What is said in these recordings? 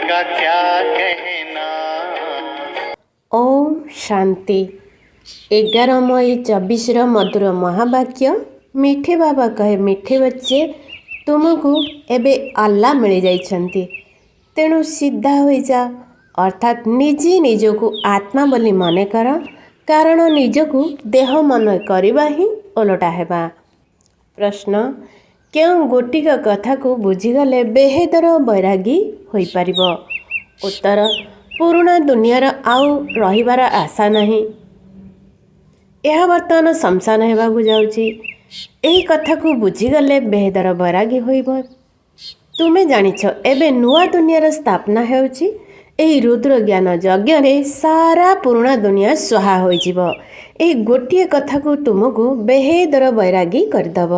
का क्या कहना। ओम शांति 11 मई 24 मधुर महावाक्य। मिठे बाबा कहे, मिठे बच्चे तुमको एबे आल्ला मिल जाइछंती, तेणु सीधा हो जा, अर्थात निजे निजको आत्मा बोली मन कर, कारण निजको देह मन करवा ही ओलटा हेबा। प्रश्न, क्यों गोटिक कथा को बुझीगले बेहेदर बैरागी हो पारिब? उत्तर, पुराणा दुनियार आउ रहिबार आशा नहीं। यह वर्तमान शमशान हेबाकु जाउची। एही कथा को बुझीगले बेहेदर बैरागी होइब। तुमे जानिछ एबे नुआ दुनियार स्थापना हेउची। एही रुद्र ज्ञान यज्ञ रे सारा पुराणा दुनिया स्वाहा होइजिब। एही गोटिए कथा को तुमको बेहेदर बैरागी करदब।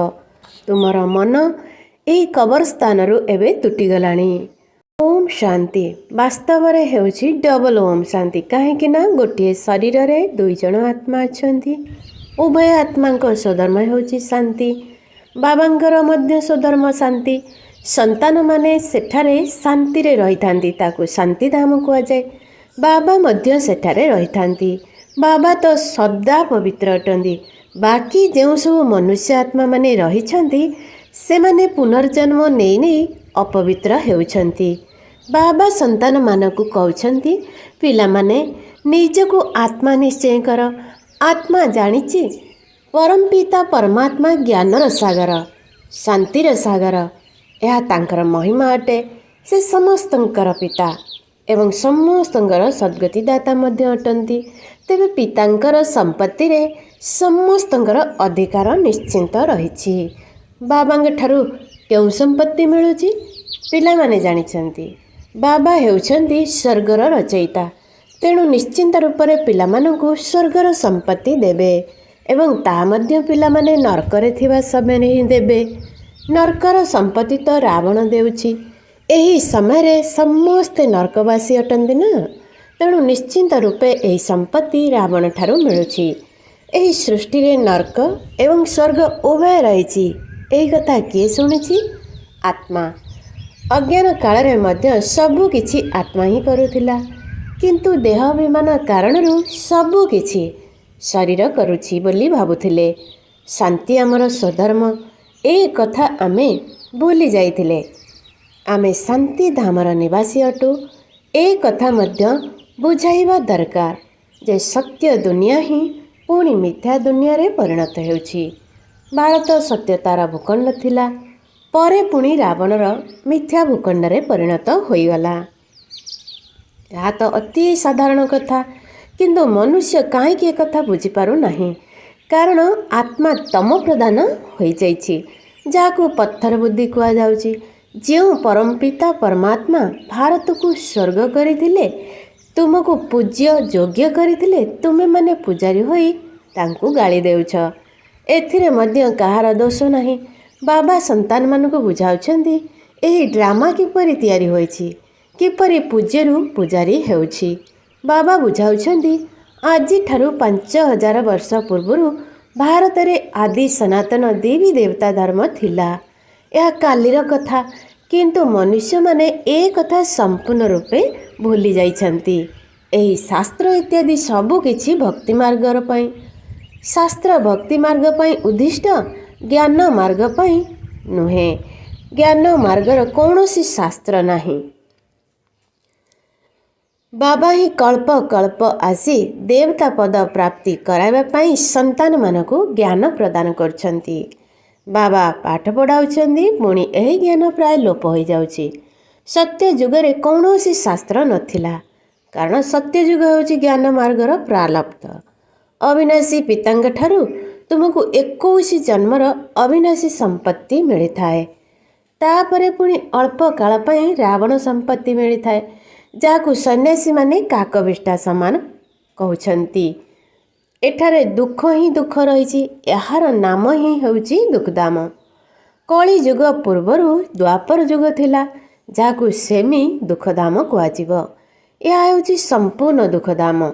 तुमर मन एही कबरस्थान रु एबे तुटिगलाणी। ओम शांति वास्तव रे हेउची डबल ओम शांति, काहेकि ना गोटिए शरीर रे दुई जण आत्मा अछंती। उभय आत्मा को स्वधर्म हेउची शांति। बाबांकर मध्य स्वधर्म शांति। संतान माने सेठारे शांति रे रहिथांती, ताकू शांति धाम कुआ जाए। बाबा मध्य सेठारे रहिथांती। बाबा तो सदा पवित्र अटंती। बाकी जो सब मनुष्य आत्मा माने रहिछंती से माने पुनर्जन्म नहीं नहीं अपवित्र हेउछंती। बाबा संतान मानकु कहउछंती, पिला माने निजको आत्मा निश्चय कर। आत्मा जानिछि परम पिता परमात्मा ज्ञानर सागर, शांतिर सागर। यह तांकर महिमा अटे। से समस्तंकर पिता एवं समस्तंकर सद्गतिदाता मध्य अटंती। तेबे पितांकर संपत्ति रे समस्तंकर अधिकार निश्चिंत रहिछि। बाबांग ठारू केउ संपत्ति मिलुछि? पिला माने जानिछंती बाबा हेउछंती स्वर्गर रचयिता, तेणु निश्चिंत रूप से पिलामानंकु स्वर्गर संपत्ति देबे एवं ता मध्य पिलामाने नरकरे थिबा समय ही देबे। नरकर संपत्ति तो रावण देउछि। एही समय रे समस्ते नरकवासी अटंती ना, तेणु निश्चिंत रूपे एही संपत्ति रावण ठारू मिलुछि। एही सृष्टि रे नरक एवं स्वर्ग उभय रहिछि। एही कथा किए शुणिछि? आत्मा। अज्ञान काल रे मध्य सबु किछि आत्मा ही करुथिला, किंतु देह अभिमान कारणरू सबु किछि शरीर करुछि बोली भाबुथिले। शांति आमर स्वधर्म, ए कथा आमे भूली जाइथिले। आमे शांति धामर निवासी अटु। ए कथा मध्य बुझाइबा दरकार जे सत्य दुनिया ही पुणी मिथ्या दुनिया रे परिणत हेउछि। भारत सत्यतार भूखंड थिला, परे पुणी रावणर मिथ्या भूखंड रे परिणत होइगला। यह तो अति साधारण कथा, किंतु मनुष्य काहे कथा बुझी पारु नाही, कारण आत्मा तम प्रदान होई जाइछि, जाको पत्थर बुद्धि कुआ जाउछि। जो परम पिता परमात्मा भारत को स्वर्ग करिथिले, तुमको पूज्य योग्य करिथिले, तुमे माने पूजारी होई तांकु गाली देउछ। एथिरे मध्य कहार दोष नाही। बाबा संतान मानकु बुझाउछंती एही ड्रामा किपरि तयारी होइछि, किपरि पूज्यरू पूजारी हेउछि। बाबा बुझाउछंती आजि ठारू 5000 वर्ष पूर्वरु भारत रे आदि सनातन देवी देवता धर्म थिला। यह कालीर कथा, किंतु मनुष्य माने ए कथा संपूर्ण रूपे भूली जाइछंती। एही शास्त्र इत्यादि सबु किछि भक्ति मार्गर पई। शास्त्र भक्ति मार्ग पई उद्दिष्ट, ज्ञान मार्ग पई नुहे। ज्ञान मार्गर कौनसी शास्त्र नाही। बाबा ही कल्प कल्प आसी देवता पद प्राप्ति कराइबा पई संतान मानकु ज्ञान प्रदान करछंती। बाबा पाठ पढ़ाउछंती, पुणी एही ज्ञान प्राय लोप हो जाउछि। सत्य युगरे कौनसी शास्त्र नथिला, कारण सत्य युग होछि ज्ञान मार्गर प्रारब्ध। अविनाशी पितांग ठारू तुमको 21 जन्मर अविनाशी संपत्ति मिली थाए। तापरे पुणी अल्प काल पई रावण संपत्ति मिली थाए, जाकु सन्यासी माने काकविष्टा समान कहउछंती। एठारे दुख ही दुख रही, यार नाम ही होउची दुखदाम। कली युग पूर्वरु द्वापर युग थिला, जाकु सेमी दुखदाम कुआजिब। यह होउची संपूर्ण दुखदाम।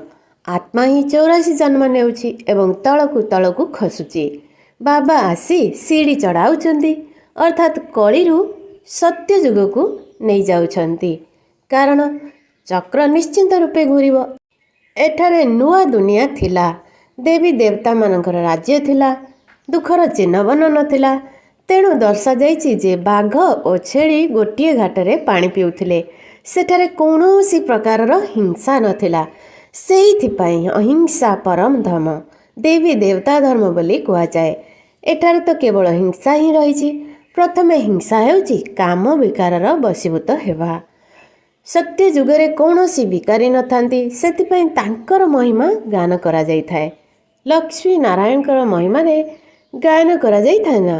आत्मा ही 84 जन्म नेउची एवं तळकु तळकु खसुची। बाबा आसी सीढ़ी चढ़ाउछंती, अर्थात कलिरु सत्य युग को नहीं जाउछंती। କାରଣ ଚକ୍ର ନିଶ୍ଚିନ୍ତ ରୂପେ ଘୂରିବ। ଏଠାରେ ନୂଆ ଦୁନିଆ ଥିଲା, ଦେବୀ ଦେବତାମାନଙ୍କର ରାଜ୍ୟ ଥିଲା, ଦୁଃଖର ଚିହ୍ନବର୍ଣ୍ଣ ନଥିଲା। ତେଣୁ ଦର୍ଶାଯାଇଛି ଯେ ବାଘ ଓ ଛେଳି ଗୋଟିଏ ଘାଟରେ ପାଣି ପିଉଥିଲେ। ସେଠାରେ କୌଣସି ପ୍ରକାରର ହିଂସା ନଥିଲା। ସେଇଥିପାଇଁ ଅହିଂସା ପରମ ଧର୍ମ, ଦେବୀ ଦେବତା ଧର୍ମ ବୋଲି କୁହାଯାଏ। ଏଠାରେ ତ କେବଳ ହିଂସା ହିଁ ରହିଛି। ପ୍ରଥମେ ହିଂସା ହେଉଛି କାମ ବିକାରର ବଶୀଭୂତ ହେବା। ସତ୍ୟ ଯୁଗରେ କୌଣସି ବିକାରୀ ନଥାନ୍ତି, ସେଥିପାଇଁ ତାଙ୍କର ମହିମା ଗାନ କରାଯାଇଥାଏ। ଲକ୍ଷ୍ମୀ ନାରାୟଣଙ୍କର ମହିମାରେ ଗାୟନ କରାଯାଇଥାଏ ନା।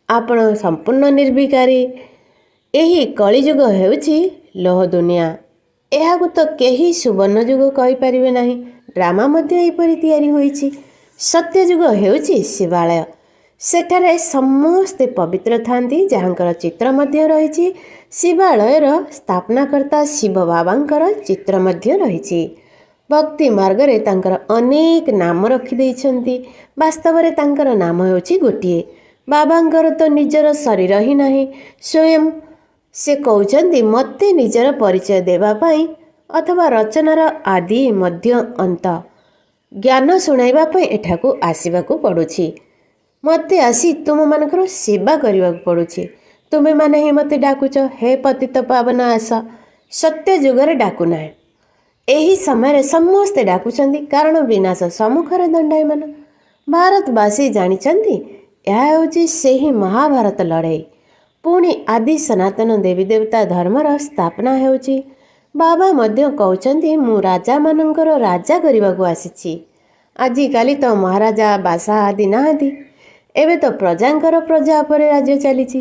ଆପଣ ସମ୍ପୂର୍ଣ୍ଣ ନିର୍ବିକାରୀ। ଏହି କଳିଯୁଗ ହେଉଛି ଲୋହ ଦୁନିଆ। ଏହାକୁ ତ କେହି ସୁବର୍ଣ୍ଣ ଯୁଗ କହିପାରିବେ ନାହିଁ। ଡ୍ରାମା ମଧ୍ୟ ଏହିପରି ତିଆରି ହୋଇଛି। ସତ୍ୟଯୁଗ ହେଉଛି ଶିବାଳୟ। ସେଠାରେ ସମସ୍ତେ ପବିତ୍ର ଥାନ୍ତି, ଯାହାଙ୍କର ଚିତ୍ର ମଧ୍ୟ ରହିଛି। ଶିବାଳୟର ସ୍ଥାପନାକର୍ତ୍ତା ଶିବ ବାବାଙ୍କର ଚିତ୍ର ମଧ୍ୟ ରହିଛି। ଭକ୍ତି ମାର୍ଗରେ ତାଙ୍କର ଅନେକ ନାମ ରଖିଦେଇଛନ୍ତି। ବାସ୍ତବରେ ତାଙ୍କର ନାମ ହେଉଛି ଗୋଟିଏ। ବାବାଙ୍କର ତ ନିଜର ଶରୀର ହିଁ ନାହିଁ। ସ୍ୱୟଂ ସେ କହୁଛନ୍ତି ମୋତେ ନିଜର ପରିଚୟ ଦେବା ପାଇଁ ଅଥବା ରଚନାର ଆଦି ମଧ୍ୟ ଅନ୍ତ ଜ୍ଞାନ ଶୁଣାଇବା ପାଇଁ ଏଠାକୁ ଆସିବାକୁ ପଡ଼ୁଛି। ମୋତେ ଆସି ତୁମମାନଙ୍କର ସେବା କରିବାକୁ ପଡ଼ୁଛି। ତୁମେମାନେ ହିଁ ମୋତେ ଡାକୁଛ, ହେ ପତିତ ପାବନ ଆସ। ସତ୍ୟ ଯୁଗରେ ଡାକୁନାହିଁ। ଏହି ସମୟରେ ସମସ୍ତେ ଡାକୁଛନ୍ତି, କାରଣ ବିନାଶ ସମ୍ମୁଖରେ ଦଣ୍ଡାୟମାନ। ଭାରତବାସୀ ଜାଣିଛନ୍ତି ଏହା ହେଉଛି ସେହି ମହାଭାରତ ଲଢ଼େଇ। ପୁଣି ଆଦି ସନାତନ ଦେବୀ ଦେବତା ଧର୍ମର ସ୍ଥାପନା ହେଉଛି। ବାବା ମଧ୍ୟ କହୁଛନ୍ତି ମୁଁ ରାଜାମାନଙ୍କର ରାଜା କରିବାକୁ ଆସିଛି। ଆଜିକାଲି ତ ମହାରାଜା ବାସା ଆଦି ନାହାନ୍ତି। ଏବେ ତ ପ୍ରଜାଙ୍କର ପ୍ରଜା ଉପରେ ରାଜ୍ୟ ଚାଲିଛି।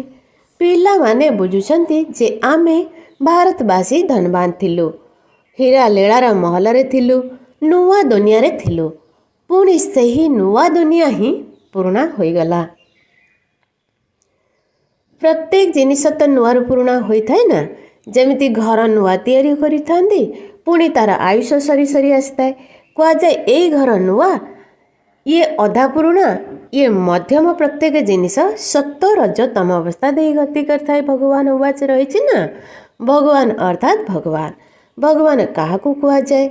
ପିଲାମାନେ ବୁଝୁଛନ୍ତି ଯେ ଆମେ ଭାରତବାସୀ ଧନବାନ ଥିଲୁ, ହୀରା ଲୀଳାର ମହଲରେ ଥିଲୁ, ନୂଆ ଦୁନିଆରେ ଥିଲୁ। ପୁଣି ସେହି ନୂଆ ଦୁନିଆ ହିଁ ପୁରୁଣା ହୋଇଗଲା। ପ୍ରତ୍ୟେକ ଜିନିଷ ତ ନୂଆରୁ ପୁରୁଣା ହୋଇଥାଏ ନା। ଯେମିତି ଘର ନୂଆ ତିଆରି କରିଥାନ୍ତି, ପୁଣି ତା'ର ଆୟୁଷ ସରି ସରି ଆସିଥାଏ। କୁହାଯାଏ ଏଇ ଘର ନୂଆ, ଇଏ ଅଧା ପୁରୁଣା, ଇଏ ମଧ୍ୟମ। ପ୍ରତ୍ୟେକ ଜିନିଷ ସତ୍ୟ ରଜତମ ଅବସ୍ଥା ଦେଇ ଗତି କରିଥାଏ। ଭଗବାନ ଉବାଚ ରହିଛି ନା, ଭଗବାନ ଅର୍ଥାତ୍ ଭଗବାନ। ଭଗବାନ କାହାକୁ କୁହାଯାଏ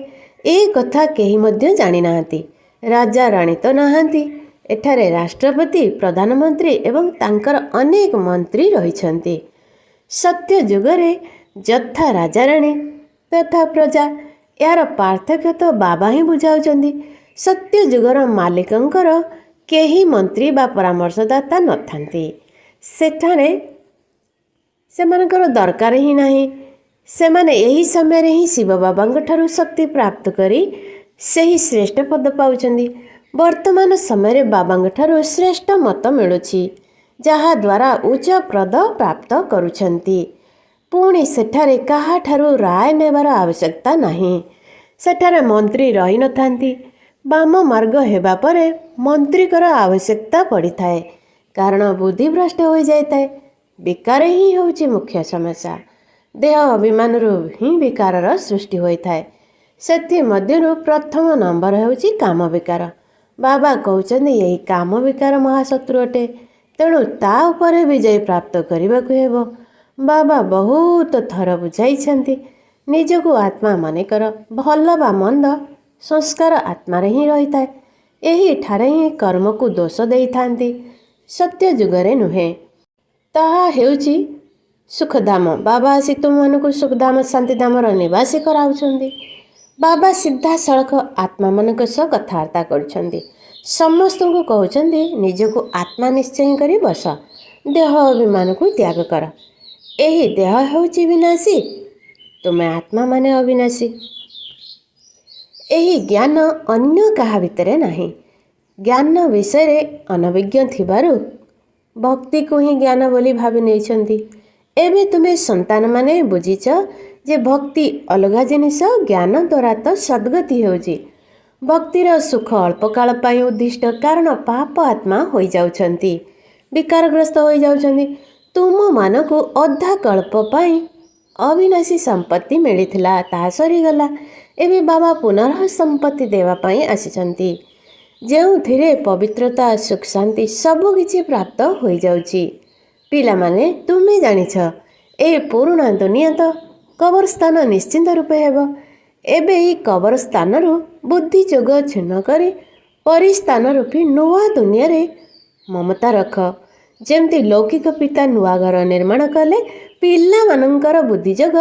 ଏ କଥା କେହି ମଧ୍ୟ ଜାଣିନାହାନ୍ତି। ରାଜା ରାଣୀ ତ ନାହାନ୍ତି। ଏଠାରେ ରାଷ୍ଟ୍ରପତି, ପ୍ରଧାନମନ୍ତ୍ରୀ ଏବଂ ତାଙ୍କର ଅନେକ ମନ୍ତ୍ରୀ ରହିଛନ୍ତି। ସତ୍ୟ ଯୁଗରେ ଯଥା ରାଜାରାଣୀ ତଥା ପ୍ରଜା, ଏହାର ପାର୍ଥକ୍ୟ ତ ବାବା ହିଁ ବୁଝାଉଛନ୍ତି। ସତ୍ୟ ଯୁଗର ମାଲିକଙ୍କର କେହି ମନ୍ତ୍ରୀ ବା ପରାମର୍ଶଦାତା ନଥାନ୍ତି। ସେଠାରେ ସେମାନଙ୍କର ଦରକାର ହିଁ ନାହିଁ। ସେମାନେ ଏହି ସମୟରେ ହିଁ ଶିବ ବାବାଙ୍କ ଠାରୁ ଶକ୍ତି ପ୍ରାପ୍ତ କରି ସେହି ଶ୍ରେଷ୍ଠ ପଦ ପାଉଛନ୍ତି। ବର୍ତ୍ତମାନ ସମୟରେ ବାବାଙ୍କ ଠାରୁ ଶ୍ରେଷ୍ଠ ମତ ମିଳୁଛି, ଯାହାଦ୍ୱାରା ଉଚ୍ଚ ପଦ ପ୍ରାପ୍ତ କରୁଛନ୍ତି। ପୁଣି ସେଠାରେ କାହାଠାରୁ ରାୟ ନେବାର ଆବଶ୍ୟକତା ନାହିଁ। ସେଠାରେ ମନ୍ତ୍ରୀ ରହିନଥାନ୍ତି। ବାମ ମାର୍ଗ ହେବା ପରେ ମନ୍ତ୍ରୀଙ୍କର ଆବଶ୍ୟକତା ପଡ଼ିଥାଏ, କାରଣ ବୁଦ୍ଧିଭ୍ରଷ୍ଟ ହୋଇଯାଇଥାଏ। ବିକାର ହିଁ ହେଉଛି ମୁଖ୍ୟ ସମସ୍ୟା। ଦେହ ଅଭିମାନରୁ ହିଁ ବିକାରର ସୃଷ୍ଟି ହୋଇଥାଏ। ସେଥିମଧ୍ୟରୁ ପ୍ରଥମ ନମ୍ବର ହେଉଛି କାମ ବିକାର। ବାବା କହୁଛନ୍ତି ଏହି କାମ ବିକାର ମହାଶତ୍ରୁ ଅଟେ, ତେଣୁ ତା ଉପରେ ବିଜୟ ପ୍ରାପ୍ତ କରିବାକୁ ହେବ। ବାବା ବହୁତ ଥର ବୁଝାଇଛନ୍ତି, ନିଜକୁ ଆତ୍ମା ମନେକର। ଭଲ ବା ମନ୍ଦ ସଂସ୍କାର ଆତ୍ମାରେ ହିଁ ରହିଥାଏ। ଏହିଠାରେ ହିଁ କର୍ମକୁ ଦୋଷ ଦେଇଥାନ୍ତି, ସତ୍ୟ ଯୁଗରେ ନୁହେଁ। ତାହା ହେଉଛି ସୁଖଧାମ। ବାବା ଆସି ତୁମମାନଙ୍କୁ ସୁଖଧାମ ଶାନ୍ତିଧାମର ନିବାସୀ କରାଉଛନ୍ତି। ବାବା ସିଧାସଳଖ ଆତ୍ମାମାନଙ୍କ ସହ କଥାବାର୍ତ୍ତା କରୁଛନ୍ତି। ସମସ୍ତଙ୍କୁ କହୁଛନ୍ତି ନିଜକୁ ଆତ୍ମା ନିଶ୍ଚୟ କରି ବସ, ଦେହ ଅଭିମାନକୁ ତ୍ୟାଗ କର। ଏହି ଦେହ ହେଉଛି ବିନାଶୀ, ତୁମେ ଆତ୍ମାମାନେ ଅବିନାଶୀ। ଏହି ଜ୍ଞାନ ଅନ୍ୟ କାହା ଭିତରେ ନାହିଁ। ଜ୍ଞାନ ବିଷୟରେ ଅନଭିଜ୍ଞ ଥିବାରୁ ଭକ୍ତିକୁ ହିଁ ଜ୍ଞାନ ବୋଲି ଭାବି ନେଇଛନ୍ତି। ଏବେ ତୁମେ ସନ୍ତାନମାନେ ବୁଝିଛ ଯେ ଭକ୍ତି ଅଲଗା ଜିନିଷ। ଜ୍ଞାନ ଦ୍ୱାରା ତ ସଦ୍ଗତି ହେଉଛି। ଭକ୍ତିର ସୁଖ ଅଳ୍ପକାଳ ପାଇଁ ଉଦ୍ଦିଷ୍ଟ, କାରଣ ପାପ ଆତ୍ମା ହୋଇଯାଉଛନ୍ତି, ବିକାରଗ୍ରସ୍ତ ହୋଇଯାଉଛନ୍ତି। ତୁମମାନଙ୍କୁ ଅଧା କଳ୍ପ ପାଇଁ ଅବିନାଶୀ ସମ୍ପତ୍ତି ମିଳିଥିଲା, ତାହା ସରିଗଲା। ଏବେ ବାବା ପୁନଃ ସମ୍ପତ୍ତି ଦେବା ପାଇଁ ଆସିଛନ୍ତି, ଯେଉଁଥିରେ ପବିତ୍ରତା, ସୁଖ, ଶାନ୍ତି ସବୁକିଛି ପ୍ରାପ୍ତ ହୋଇଯାଉଛି। ପିଲାମାନେ ତୁମେ ଜାଣିଛ ଏ ପୁରୁଣା ଦୁନିଆ ତ କବରସ୍ଥାନ ନିଶ୍ଚିନ୍ତ ରୂପେ ହେବ। ଏବେ ଏହି କବରସ୍ଥାନରୁ ବୁଦ୍ଧି ଯୋଗ ଛିନ୍ନ କରି ପରିସ୍ଥାନ ରୂପୀ ନୂଆ ଦୁନିଆରେ ମମତା ରଖ। ଯେମିତି ଲୌକିକ ପିତା ନୂଆ ଘର ନିର୍ମାଣ କଲେ ପିଲାମାନଙ୍କର ବୁଦ୍ଧି ଯୋଗ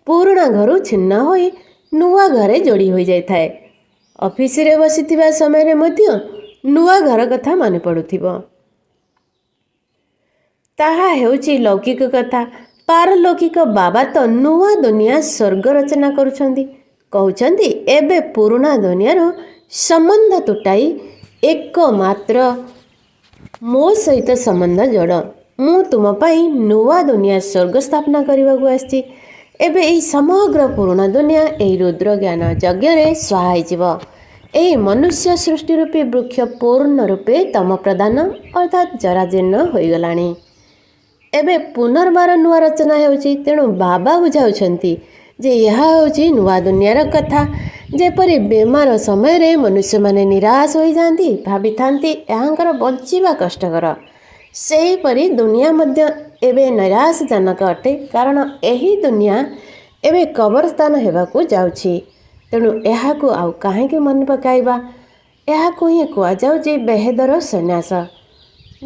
ପୁରୁଣା ଘରୁ ଛିନ୍ନ ହୋଇ ନୂଆ ଘରେ ଯୋଡ଼ି ହୋଇଯାଇଥାଏ। ଅଫିସରେ ବସିଥିବା ସମୟରେ ମଧ୍ୟ ନୂଆ ଘର କଥା ମନେ ପଡ଼ୁଥିବ। ତାହା ହେଉଛି ଲୌକିକ କଥା। ପାରଲୌକିକ ବାବା ତ ନୂଆ ଦୁନିଆ ସ୍ୱର୍ଗ ରଚନା କରୁଛନ୍ତି। କହୁଛନ୍ତି ଏବେ ପୁରୁଣା ଦୁନିଆରୁ ସମ୍ବନ୍ଧ ତୁଟାଇ ଏକମାତ୍ର ମୋ ସହିତ ସମ୍ବନ୍ଧ ଯୋଡ଼। ମୁଁ ତୁମ ପାଇଁ ନୂଆ ଦୁନିଆ ସ୍ୱର୍ଗ ସ୍ଥାପନା କରିବାକୁ ଆସିଛି। ଏବେ ଏହି ସମଗ୍ର ପୁରୁଣା ଦୁନିଆ ଏହି ରୁଦ୍ର ଜ୍ଞାନ ଯଜ୍ଞରେ ସ୍ୱାହା ହୋଇଯିବ। ଏହି ମନୁଷ୍ୟ ସୃଷ୍ଟି ରୂପୀ ବୃକ୍ଷ ପୂର୍ଣ୍ଣ ରୂପେ ତମ ପ୍ରଦାନ ଅର୍ଥାତ୍ ଜରାଜୀର୍ଣ୍ଣ ହୋଇଗଲାଣି। ଏବେ ପୁନର୍ବାର ନୂଆ ରଚନା ହେଉଛି। ତେଣୁ ବାବା ବୁଝାଉଛନ୍ତି ଯେ ଏହା ହେଉଛି ନୂଆ ଦୁନିଆର କଥା। ଯେପରି ବେମାର ସମୟରେ ମନୁଷ୍ୟମାନେ ନିରାଶ ହୋଇଯାଆନ୍ତି, ଭାବିଥାନ୍ତି ଏହାଙ୍କର ବଞ୍ଚିବା କଷ୍ଟକର, ସେହିପରି ଦୁନିଆ ମଧ୍ୟ ଏବେ ନିରାଶଜନକ ଅଟେ। କାରଣ ଏହି ଦୁନିଆ ଏବେ କବରସ୍ଥାନ ହେବାକୁ ଯାଉଛି। ତେଣୁ ଏହାକୁ ଆଉ କାହିଁକି ମନେ ପକାଇବା? ଏହାକୁ ହିଁ କୁହାଯାଉଛି ବେହେଦର ସନ୍ନ୍ୟାସ।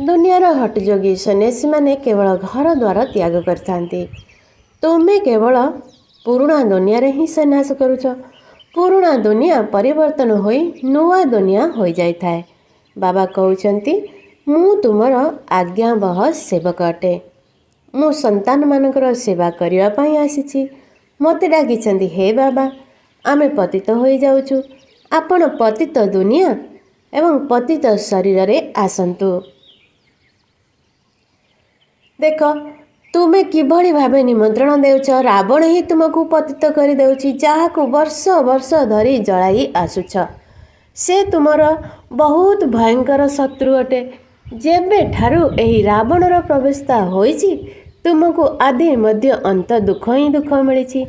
ଦୁନିଆର ହଟଯୋଗୀ ସନ୍ନ୍ୟାସୀମାନେ କେବଳ ଘର ଦ୍ୱାର ତ୍ୟାଗ କରିଥାନ୍ତି। ତୁମେ କେବଳ ପୁରୁଣା ଦୁନିଆରେ ହିଁ ସନ୍ନ୍ୟାସ କରୁଛ। ପୁରୁଣା ଦୁନିଆ ପରିବର୍ତ୍ତନ ହୋଇ ନୂଆ ଦୁନିଆ ହୋଇଯାଇଥାଏ। ବାବା କହୁଛନ୍ତି ମୁଁ ତୁମର ଆଜ୍ଞାବହ ସେବକ ଅଟେ। ମୁଁ ସନ୍ତାନମାନଙ୍କର ସେବା କରିବା ପାଇଁ ଆସିଛି। ମୋତେ ଡାକିଛନ୍ତି, ହେ ବାବା, ଆମେ ପତିତ ହୋଇଯାଉଛୁ। ଆପଣ ପତିତ ଦୁନିଆ ଏବଂ ପତିତ ଶରୀରରେ ଆସନ୍ତୁ। ଦେଖ ତୁମେ କିଭଳି ଭାବେ ନିମନ୍ତ୍ରଣ ଦେଉଛ। ରାବଣ ହିଁ ତୁମକୁ ପତିତ କରିଦେଉଛି, ଯାହାକୁ ବର୍ଷ ବର୍ଷ ଧରି ଜଳାଇ ଆସୁଛ। ସେ ତୁମର ବହୁତ ଭୟଙ୍କର ଶତ୍ରୁ ଅଟେ। ଯେବେଠାରୁ ଏହି ରାବଣର ପ୍ରବେଶତା ହୋଇଛି, ତୁମକୁ ଆଦି ମଧ୍ୟ ଅନ୍ତ ଦୁଃଖ ହିଁ ଦୁଃଖ ମିଳିଛି।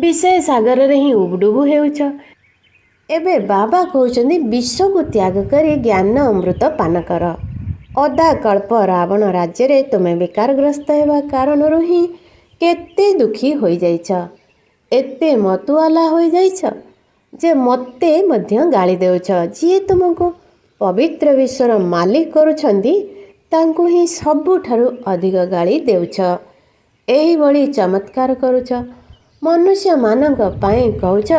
ବିଷୟ ସାଗରରେ ହିଁ ଉବୁଡୁବୁ ହେଉଛ। ଏବେ ବାବା କହୁଛନ୍ତି ବିଶ୍ୱକୁ ତ୍ୟାଗ କରି ଜ୍ଞାନ ଅମୃତ ପାନ କର। ଅଧା କଳ୍ପ ରାବଣ ରାଜ୍ୟରେ ତୁମେ ବେକାରଗ୍ରସ୍ତ ହେବା କାରଣରୁ ହିଁ କେତେ ଦୁଃଖୀ ହୋଇଯାଇଛ। ଏତେ ମତୁଆଲା ହୋଇଯାଇଛ ଯେ ମୋତେ ମଧ୍ୟ ଗାଳି ଦେଉଛ। ଯିଏ ତୁମକୁ ପବିତ୍ର ବିଶ୍ୱର ମାଲିକ କରୁଛନ୍ତି ତାଙ୍କୁ ହିଁ ସବୁଠାରୁ ଅଧିକ ଗାଳି ଦେଉଛ। ଏହିଭଳି ଚମତ୍କାର କରୁଛ। ମନୁଷ୍ୟମାନଙ୍କ ପାଇଁ କହୁଛ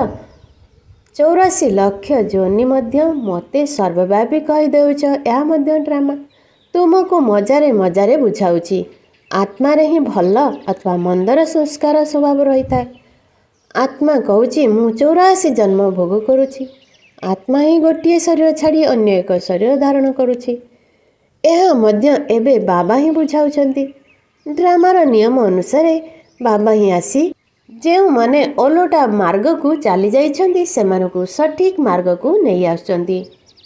84 ଲକ୍ଷ ଯୋନି ମଧ୍ୟ ମୋତେ ସର୍ବବ୍ୟାପୀ କହିଦେଉଛ। ଏହା ମଧ୍ୟ ଡ୍ରାମା। ତୁମକୁ ମଜାରେ ମଜାରେ ବୁଝାଉଛି ଆତ୍ମାରେ ହିଁ ଭଲ ଅଥବା ମନ୍ଦର ସଂସ୍କାର ସ୍ୱଭାବ ରହିଥାଏ। ଆତ୍ମା କହୁଛି ମୁଁ 84 ଜନ୍ମ ଭୋଗ କରୁଛି। ଆତ୍ମା ହିଁ ଗୋଟିଏ ଶରୀର ଛାଡ଼ି ଅନ୍ୟ ଏକ ଶରୀର ଧାରଣ କରୁଛି। ଏହା ମଧ୍ୟ ଏବେ ବାବା ହିଁ ବୁଝାଉଛନ୍ତି। ଡ୍ରାମାର ନିୟମ ଅନୁସାରେ ବାବା ହିଁ ଆସି ଯେଉଁମାନେ ଓଲଟା ମାର୍ଗକୁ ଚାଲିଯାଇଛନ୍ତି ସେମାନଙ୍କୁ ସଠିକ୍ ମାର୍ଗକୁ ନେଇ ଆସୁଛନ୍ତି।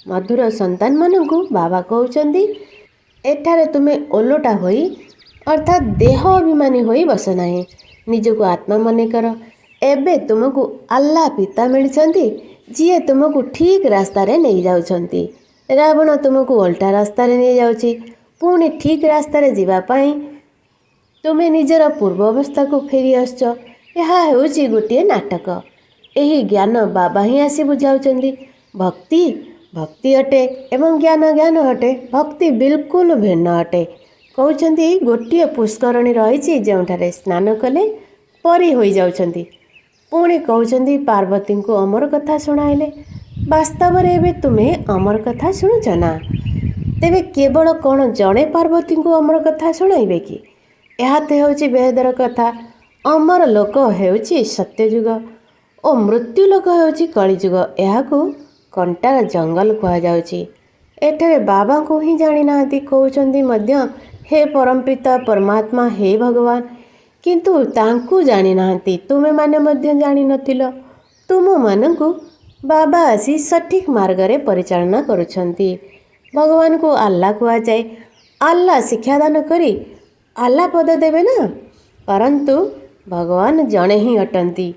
ମଧୁର ସନ୍ତାନମାନଙ୍କୁ ବାବା କହୁଛନ୍ତି ଏଠାରେ ତୁମେ ଓଲଟା ହୋଇ ଅର୍ଥାତ୍ ଦେହ ଅଭିମାନୀ ହୋଇ ବସ ନାହିଁ। ନିଜକୁ ଆତ୍ମା ମନେକର। ଏବେ ତୁମକୁ ଆଲ୍ଲା ପିତା ମିଳିଛନ୍ତି, ଯିଏ ତୁମକୁ ଠିକ୍ ରାସ୍ତାରେ ନେଇଯାଉଛନ୍ତି। ରାବଣ ତୁମକୁ ଓଲଟା ରାସ୍ତାରେ ନେଇଯାଉଛି। ପୁଣି ଠିକ୍ ରାସ୍ତାରେ ଯିବା ପାଇଁ ତୁମେ ନିଜର ପୂର୍ବ ଅବସ୍ଥାକୁ ଫେରି ଆସୁଛ। ଏହା ହେଉଛି ଗୋଟିଏ ନାଟକ। ଏହି ଜ୍ଞାନ ବାବା ହିଁ ଆସି ବୁଝାଉଛନ୍ତି। ଭକ୍ତି ଭକ୍ତି ଅଟେ ଏବଂ ଜ୍ଞାନ ଜ୍ଞାନ ଅଟେ। ଭକ୍ତି ବିଲକୁଲ ଭିନ୍ନ ଅଟେ। କହୁଛନ୍ତି ଗୋଟିଏ ପୁଷ୍କରଣୀ ରହିଛି ଯେଉଁଠାରେ ସ୍ନାନ କଲେ ପରି ହୋଇଯାଉଛନ୍ତି। ପୁଣି କହୁଛନ୍ତି ପାର୍ବତୀଙ୍କୁ ଅମର କଥା ଶୁଣାଇଲେ। ବାସ୍ତବରେ ଏବେ ତୁମେ ଅମର କଥା ଶୁଣୁଛ ନା? ତେବେ କେବଳ କ'ଣ ଜଣେ ପାର୍ବତୀଙ୍କୁ ଅମର କଥା ଶୁଣାଇବେ କି? ଏହା ତ ହେଉଛି ବେହେଦର କଥା। ଅମର ଲୋକ ହେଉଛି ସତ୍ୟଯୁଗ ଓ ମୃତ୍ୟୁ ଲୋକ ହେଉଛି କଳିଯୁଗ। ଏହାକୁ କଣ୍ଟାର ଜଙ୍ଗଲ କୁହାଯାଉଛି। ଏଠାରେ ବାବାଙ୍କୁ ହିଁ ଜାଣିନାହାନ୍ତି। କହୁଛନ୍ତି ମଧ୍ୟ ହେ ପରମପିତା ପରମାତ୍ମା, ହେ ଭଗବାନ, କିନ୍ତୁ ତାଙ୍କୁ ଜାଣିନାହାନ୍ତି। ତୁମେମାନେ ମଧ୍ୟ ଜାଣିନଥିଲ। ତୁମମାନଙ୍କୁ ବାବା ଆସି ସଠିକ୍ ମାର୍ଗରେ ପରିଚାଳନା କରୁଛନ୍ତି। ଭଗବାନଙ୍କୁ ଆଲ୍ଲା କୁହାଯାଏ। ଆଲ୍ଲା ଶିକ୍ଷାଦାନ କରି ଆଲ୍ଲା ପଦ ଦେବେ ନା, ପରନ୍ତୁ ଭଗବାନ ଜଣେ ହିଁ ଅଟନ୍ତି।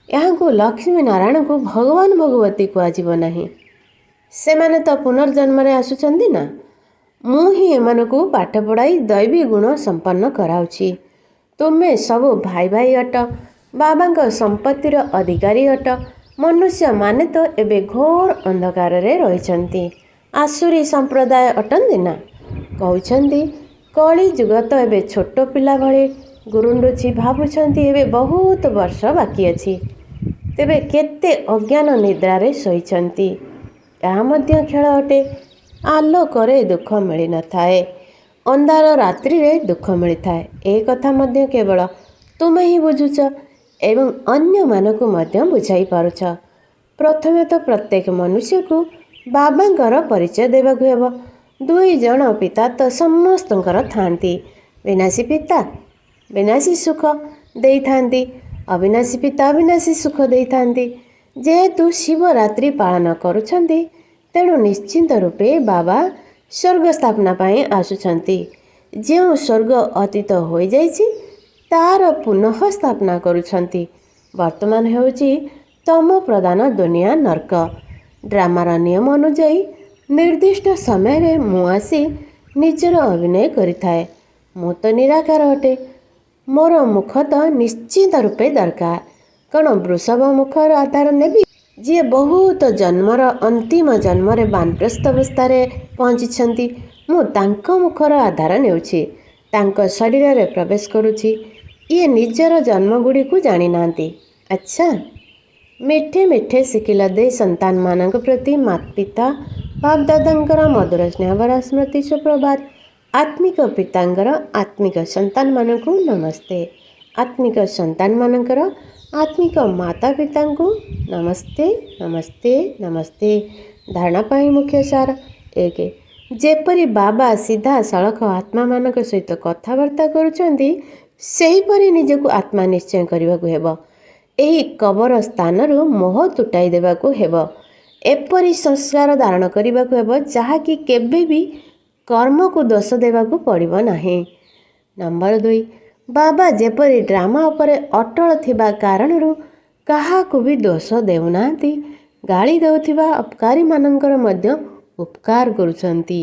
ଏହାଙ୍କୁ ଲକ୍ଷ୍ମୀ ନାରାୟଣଙ୍କୁ ଭଗବାନ ଭଗବତୀ କୁହାଯିବ ନାହିଁ। ସେମାନେ ତ ପୁନର୍ଜନ୍ମରେ ଆସୁଛନ୍ତି ନା। ମୁଁ ହିଁ ଏମାନଙ୍କୁ ପାଠ ପଢ଼ାଇ ଦୈବୀ ଗୁଣ ସମ୍ପନ୍ନ କରାଉଛି। ତୁମେ ସବୁ ଭାଇ ଭାଇ ଅଟ। ବାବାଙ୍କ ସମ୍ପତ୍ତିର ଅଧିକାରୀ ଅଟ। ମନୁଷ୍ୟମାନେ ତ ଏବେ ଘୋର ଅନ୍ଧକାରରେ ରହିଛନ୍ତି। ଆସୁରୀ ସମ୍ପ୍ରଦାୟ ଅଟନ୍ତି ନା? କହୁଛନ୍ତି କଳି ଯୁଗ ତ ଏବେ ଛୋଟ ପିଲା ଭଳି ଗୁରୁଣ୍ଡୁଛି, ଭାବୁଛନ୍ତି ଏବେ ବହୁତ ବର୍ଷ ବାକି ଅଛି। ତେବେ କେତେ ଅଜ୍ଞାନ ନିଦ୍ରାରେ ଶୋଇଛନ୍ତି। ଏହା ମଧ୍ୟ ଖେଳ ଅଟେ। ଆଲୋକରେ ଦୁଃଖ ମିଳିନଥାଏ, ଅନ୍ଧାର ରାତ୍ରିରେ ଦୁଃଖ ମିଳିଥାଏ। ଏ କଥା ମଧ୍ୟ କେବଳ ତୁମେ ହିଁ ବୁଝୁଛ ଏବଂ ଅନ୍ୟମାନଙ୍କୁ ମଧ୍ୟ ବୁଝାଇ ପାରୁଛ। ପ୍ରଥମେ ତ ପ୍ରତ୍ୟେକ ମନୁଷ୍ୟକୁ ବାବାଙ୍କର ପରିଚୟ ଦେବାକୁ ହେବ। ଦୁଇ ଜଣ ପିତା ତ ସମସ୍ତଙ୍କର ଥାଆନ୍ତି। ବିନାଶୀ ପିତା ବିନାଶୀ ସୁଖ ଦେଇଥାନ୍ତି, ଅବିନାଶୀ ପିତା ଅବିନାଶୀ ସୁଖ ଦେଇଥାନ୍ତି। ଯେହେତୁ ଶିବରାତ୍ରି ପାଳନ କରୁଛନ୍ତି, ତେଣୁ ନିଶ୍ଚିନ୍ତ ରୂପେ ବାବା ସ୍ୱର୍ଗ ସ୍ଥାପନା ପାଇଁ ଆସୁଛନ୍ତି। ଯେଉଁ ସ୍ୱର୍ଗ ଅତୀତ ହୋଇଯାଇଛି ତାର ପୁନଃ ସ୍ଥାପନା କରୁଛନ୍ତି। ବର୍ତ୍ତମାନ ହେଉଛି ତମ ପ୍ରଧାନ ଦୁନିଆ ନର୍କ। ଡ୍ରାମାର ନିୟମ ଅନୁଯାୟୀ ନିର୍ଦ୍ଦିଷ୍ଟ ସମୟରେ ମୁଁ ଆସି ନିଜର ଅଭିନୟ କରିଥାଏ। ମୁଁ ତ ନିରାକାର ଅଟେ। ମୋର ମୁଖ ତ ନିଶ୍ଚିତ ରୂପେ ଦରକାର। କ'ଣ ବୃଷଭ ମୁଖର ଆଧାର ନେବି? ଯିଏ ବହୁତ ଜନ୍ମର ଅନ୍ତିମ ଜନ୍ମରେ ବାନପ୍ରସ୍ଥ ଅବସ୍ଥାରେ ପହଞ୍ଚିଛନ୍ତି, ମୁଁ ତାଙ୍କ ମୁଖର ଆଧାର ନେଉଛି, ତାଙ୍କ ଶରୀରରେ ପ୍ରବେଶ କରୁଛି। ଇଏ ନିଜର ଜନ୍ମଗୁଡ଼ିକୁ ଜାଣିନାହାନ୍ତି। ଆଚ୍ଛା, ମିଠେ ମିଠେ ଶିଖିଲ ଦେଇ ସନ୍ତାନମାନଙ୍କ ପ୍ରତି ମାତା ବାପଦାଦାଙ୍କର ମଧୁର ସ୍ନେହଭରା ସ୍ମୃତି ସୁପ୍ରଭାତ। ଆତ୍ମିକ ପିତାଙ୍କର ଆତ୍ମିକ ସନ୍ତାନମାନଙ୍କୁ ନମସ୍ତେ। ଆତ୍ମିକ ସନ୍ତାନମାନଙ୍କର ଆତ୍ମିକ ମାତା ପିତାଙ୍କୁ ନମସ୍ତେ ନମସ୍ତେ ନମସ୍ତେ। ଧାରଣା ପାଇଁ ମୁଖ୍ୟ ସାର। 1. ଯେପରି ବାବା ସିଧାସଳଖ ଆତ୍ମାମାନଙ୍କ ସହିତ କଥାବାର୍ତ୍ତା କରୁଛନ୍ତି, ସେହିପରି ନିଜକୁ ଆତ୍ମା ନିଶ୍ଚୟ କରିବାକୁ ହେବ। ଏହି କବର ସ୍ଥାନରୁ ମୋହ ତୁଟାଇ ଦେବାକୁ ହେବ। ଏପରି ସଂସ୍କାର ଧାରଣ କରିବାକୁ ହେବ ଯାହାକି କେବେ ବି କର୍ମକୁ ଦୋଷ ଦେବାକୁ ପଡ଼ିବ ନାହିଁ। ନମ୍ବର 2. ବାବା ଯେପରି ଡ୍ରାମା ଉପରେ ଅଟଳ ଥିବା କାରଣରୁ କାହାକୁ ବି ଦୋଷ ଦେଉନାହାନ୍ତି, ଗାଳି ଦେଉଥିବା ଅପକାରୀମାନଙ୍କର ମଧ୍ୟ ଉପକାର କରୁଛନ୍ତି,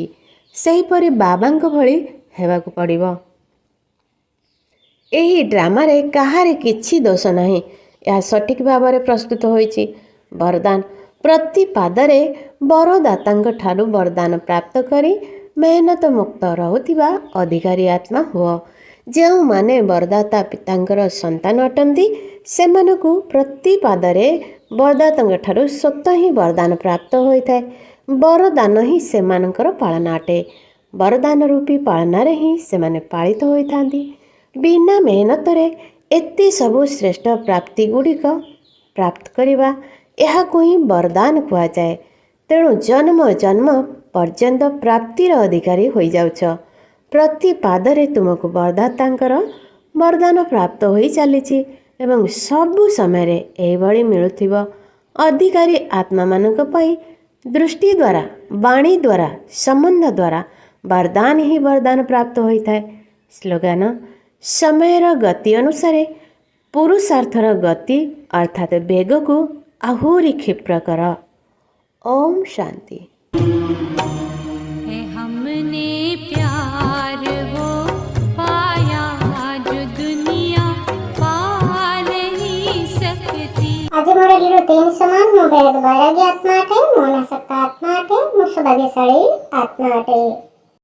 ସେହିପରି ବାବାଙ୍କ ଭଳି ହେବାକୁ ପଡ଼ିବ। ଏହି ଡ୍ରାମାରେ କାହାରି କିଛି ଦୋଷ ନାହିଁ। ଏହା ସଠିକ୍ ଭାବରେ ପ୍ରସ୍ତୁତ ହୋଇଛି। ବରଦାନ। ପ୍ରତି ପାଦରେ ବରଦାତାଙ୍କ ଠାରୁ ବରଦାନ ପ୍ରାପ୍ତ କରି ମେହନତ ମୁକ୍ତ ରହୁଥିବା ଅଧିକାରୀ ଆତ୍ମା ହୁଅ। ଯେଉଁମାନେ ବରଦାତା ପିତାଙ୍କର ସନ୍ତାନ ଅଟନ୍ତି, ସେମାନଙ୍କୁ ପ୍ରତି ପାଦରେ ବରଦାତାଙ୍କ ଠାରୁ ସ୍ୱତଃ ହିଁ ବରଦାନ ପ୍ରାପ୍ତ ହୋଇଥାଏ। ବରଦାନ ହିଁ ସେମାନଙ୍କର ପାଳନା ଅଟେ। ବରଦାନ ରୂପୀ ପାଳନାରେ ହିଁ ସେମାନେ ପାଳିତ ହୋଇଥାନ୍ତି। ବିନା ମେହନତରେ ଏତେ ସବୁ ଶ୍ରେଷ୍ଠ ପ୍ରାପ୍ତିଗୁଡ଼ିକ ପ୍ରାପ୍ତ କରିବା, ଏହାକୁ ହିଁ ବରଦାନ କୁହାଯାଏ। ତେଣୁ ଜନ୍ମ ଜନ୍ମ ପର୍ଯ୍ୟନ୍ତ ପ୍ରାପ୍ତିର ଅଧିକାରୀ ହୋଇଯାଉଛ। ପ୍ରତି ପାଦରେ ତୁମକୁ ବରଦାତାଙ୍କର ବରଦାନ ପ୍ରାପ୍ତ ହୋଇ ଚାଲିଛି ଏବଂ ସବୁ ସମୟରେ ଏହିଭଳି ମିଳୁଥିବ। ଅଧିକାରୀ ଆତ୍ମାମାନଙ୍କ ପାଇଁ ଦୃଷ୍ଟି ଦ୍ୱାରା, ବାଣୀ ଦ୍ୱାରା, ସମ୍ବନ୍ଧ ଦ୍ୱାରା ବରଦାନ ହିଁ ବରଦାନ ପ୍ରାପ୍ତ ହୋଇଥାଏ। ସ୍ଲୋଗାନ। ସମୟର ଗତି ଅନୁସାରେ ପୁରୁଷାର୍ଥର ଗତି ଅର୍ଥାତ୍ ବେଗକୁ ଆହୁରି କ୍ଷିପ୍ର କର। ଓମ୍ ଶାନ୍ତି। हमने प्यार वो पाया जो दुनिया पा नहीं सकती। आज मोर जीरो 3 समान मो बेद वैराग्य आत्मा अटे, मोनासक्त आत्मा अटे, मो सौभाग्यशाली आत्मा अटे।